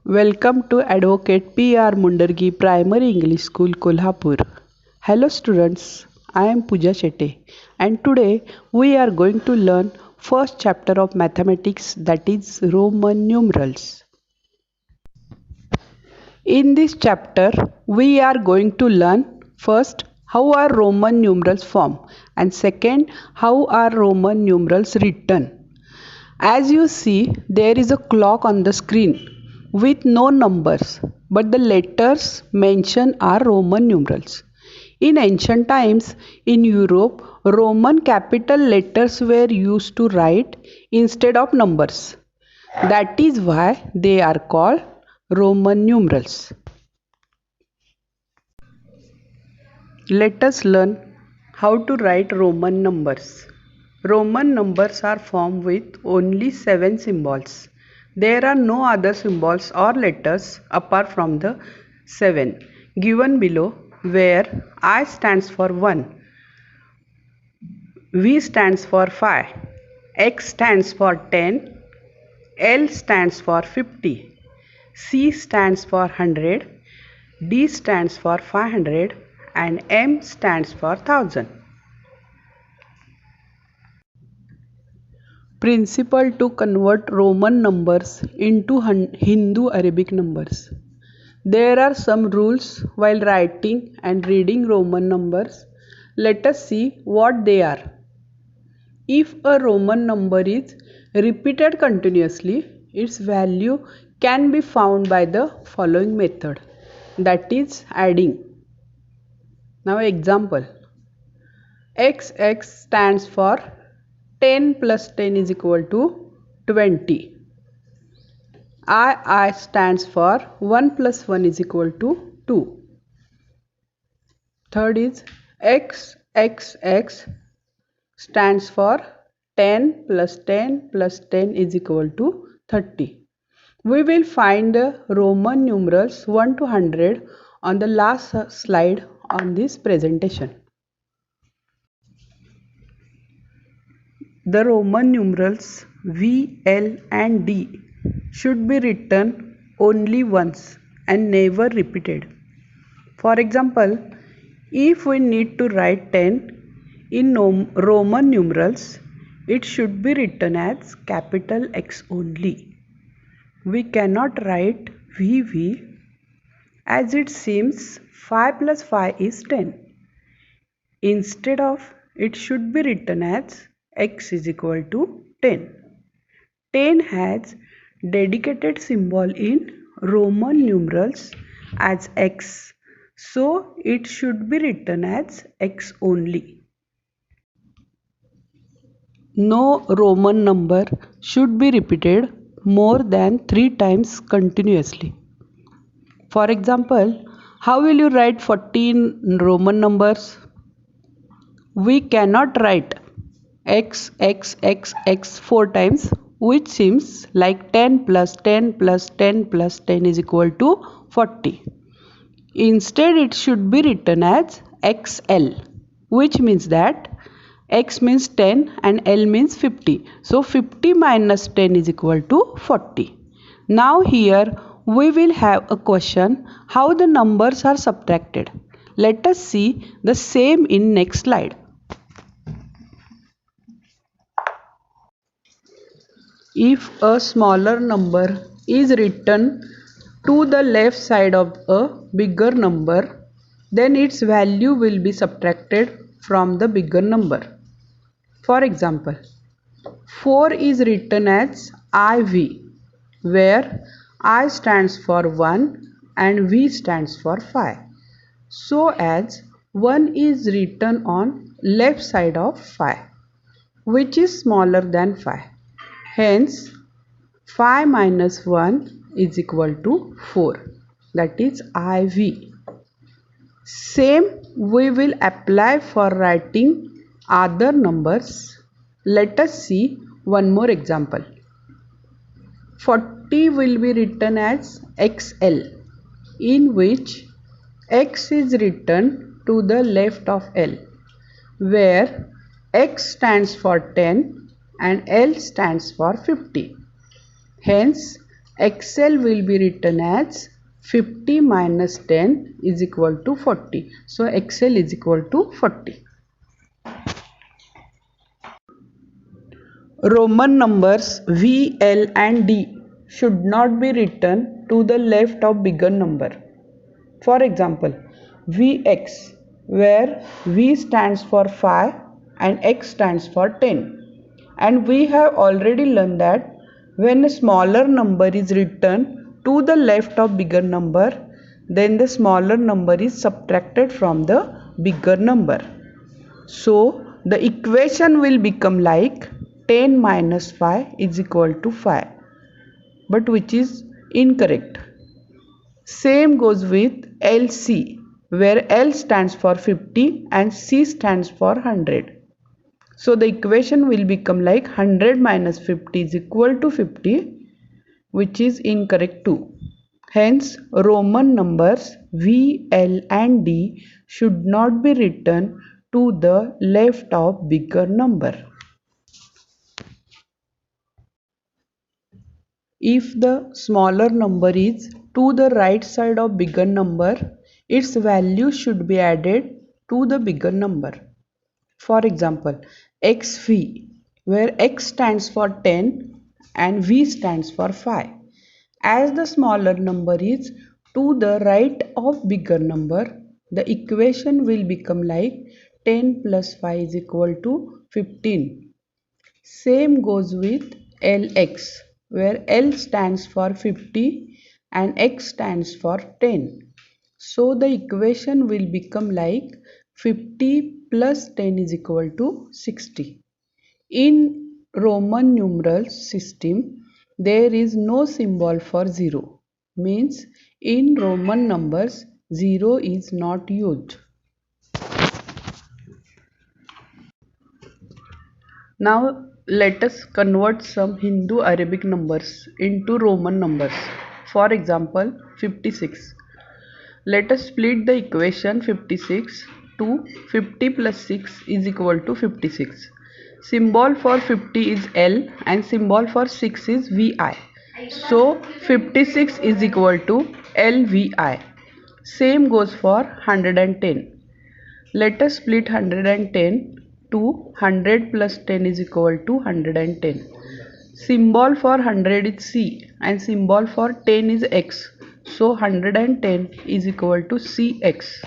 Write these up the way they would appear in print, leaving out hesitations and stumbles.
Welcome to Advocate P.R. Mundargi Primary English School, Kolhapur. Hello students, I am Pooja Chete and today we are going to learn first chapter of mathematics, that is Roman numerals. In this chapter we are going to learn first how are Roman numerals formed and second how are Roman numerals written. As you see, there is a clock on the screen with no numbers, but the letters mentioned are Roman numerals. In ancient times, in Europe, Roman capital letters were used to write instead of numbers. That is why they are called Roman numerals. Let us learn how to write Roman numbers. Roman numbers are formed with only 7 symbols. There are no other symbols or letters apart from the 7 given below, where I stands for 1, V stands for 5, X stands for 10, L stands for 50, C stands for 100, D stands for 500 and M stands for 1000. Principle to convert Roman numbers into Hindu Arabic numbers. There are some rules while writing and reading Roman numbers. Let us see what they are. If a Roman number is repeated continuously, its value can be found by the following method, that is adding. Now example, XX stands for 10 plus 10 is equal to 20. I stands for 1 plus 1 is equal to 2. Third is XXX stands for 10 plus 10 plus 10 is equal to 30. We will find the Roman numerals 1 to 100 on the last slide on this presentation. The Roman numerals V, L and D should be written only once and never repeated. For example, if we need to write 10 in Roman numerals, it should be written as capital X only. We cannot write VV as it seems 5 plus 5 is 10. Instead of, it should be written as X is equal to 10. 10 has dedicated symbol in Roman numerals as X, so it should be written as X only. No Roman number should be repeated more than 3 times continuously. For example, how will you write 14 Roman numbers? We cannot write X 4 times, which seems like 10 plus 10 plus 10 plus 10 is equal to 40. Instead, it should be written as XL, which means that X means 10 and L means 50. So 50 minus 10 is equal to 40. Now here we will have a question how the numbers are subtracted. Let us see the same in next slide. If a smaller number is written to the left side of a bigger number, then its value will be subtracted from the bigger number. For example, 4 is written as IV, where I stands for 1 and V stands for 5. So as 1 is written on left side of 5, which is smaller than 5. Hence, 5 minus 1 is equal to 4, that is IV. Same we will apply for writing other numbers. Let us see one more example. 40 will be written as XL, in which X is written to the left of L, where X stands for 10 and L stands for 50. Hence, Excel will be written as 50 minus 10 is equal to 40. So Excel is equal to 40. Roman numbers V, L and D should not be written to the left of bigger number. For example, Vx, where V stands for 5 and X stands for 10. And we have already learned that when a smaller number is written to the left of bigger number, then the smaller number is subtracted from the bigger number. So the equation will become like 10 minus 5 is equal to 5, but which is incorrect. Same goes with LC, where L stands for 50 and C stands for 100. So the equation will become like 100 minus 50 is equal to 50, which is incorrect too. Hence, Roman numbers V, L and D should not be written to the left of bigger number. If the smaller number is to the right side of bigger number, its value should be added to the bigger number. For example, XV, where X stands for 10 and V stands for 5. As the smaller number is to the right of bigger number, the equation will become like 10 plus 5 is equal to 15. Same goes with LX, where L stands for 50 and X stands for 10. So the equation will become like 50 plus 10 is equal to 60. In Roman numerals system, there is no symbol for 0. Means in Roman numbers, 0 is not used. Now let us convert some Hindu Arabic numbers into Roman numbers. For example, 56. Let us split the equation 56 to 50 plus 6 is equal to 56. Symbol for 50 is L and symbol for 6 is VI. So 56 is equal to LVI. Same goes for 110. Let us split 110 to 100 plus 10 is equal to 110. Symbol for 100 is C and symbol for 10 is X. So 110 is equal to CX.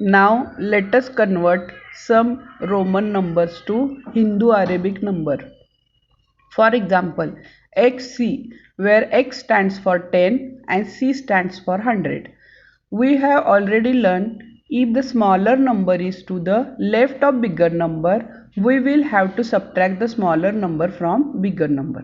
Now let us convert some Roman numbers to Hindu Arabic number. For example, XC, where X stands for 10 and C stands for 100. We have already learned if the smaller number is to the left of bigger number, we will have to subtract the smaller number from bigger number.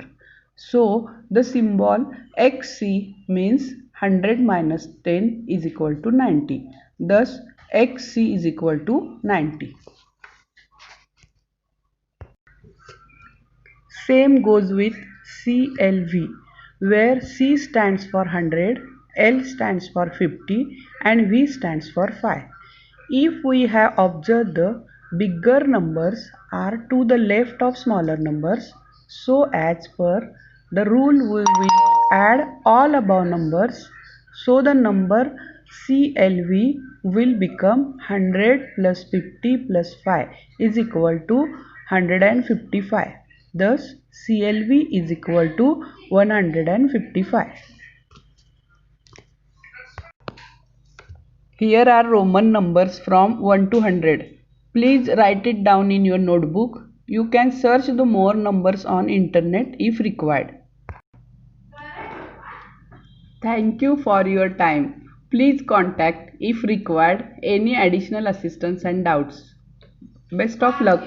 So the symbol XC means 100 minus 10 is equal to 90. Thus XC is equal to 90. Same goes with CLV, where C stands for 100, L stands for 50 and V stands for 5. If we have observed the bigger numbers are to the left of smaller numbers, so as per the rule we will add all above numbers, so the number CLV will become 100 plus 50 plus 5 is equal to 155. Thus, CLV is equal to 155. Here are Roman numbers from 1 to 100. Please write it down in your notebook. You can search the more numbers on internet if required. Thank you for your time. Please contact if required any additional assistance and doubts. Best of luck.